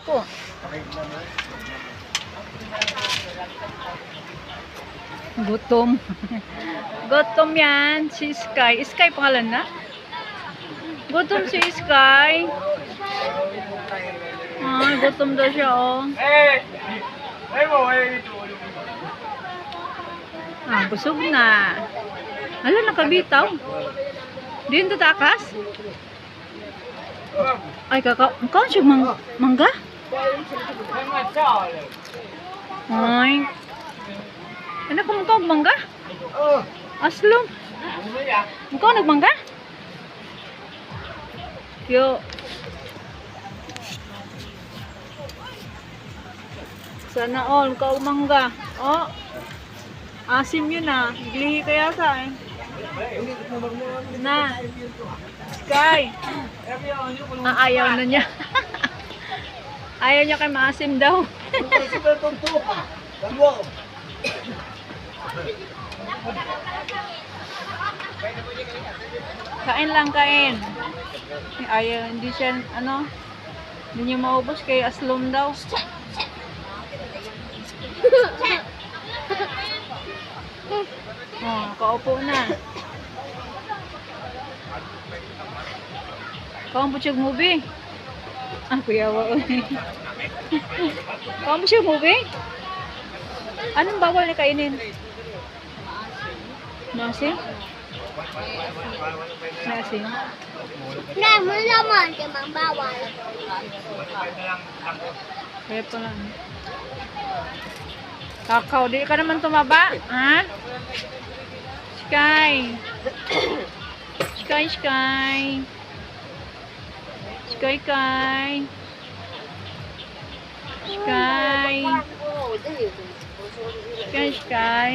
po. Gutom. Gutom yan. Si Sky. Sky pangalan na? Gutom si Sky. Ah, gutom daw siya, oh. Ah, busog na. Hala, nakabitaw. Di yun tatakas? Ay, kakao siya mangga? Ay. Ano kung ikaw mangga? Aslom. Ikaw nagmangga? Yo. Sana all, ikaw mangga. Oh. Asim yun ah. Glihi kaya sa eh. Na. Sky. Ayaw na niya. Ayaw niya kay maasim daw. Kain lang, kain. Ayaw, hindi siya, ano, hindi niya maubos kay aslom daw. Oh, kaupo na. Kau po siyang movie? Ah, kuyawa. Kau po siyang movie? Anong bawal na kainin? Nasi? Nasi? Na, malaman ka mang bawal. Kaya pa lang. Kakao, di ka naman tumaba? Ha? Sky. Sky, Sky. Sky, Sky. Sky. Sky, Sky.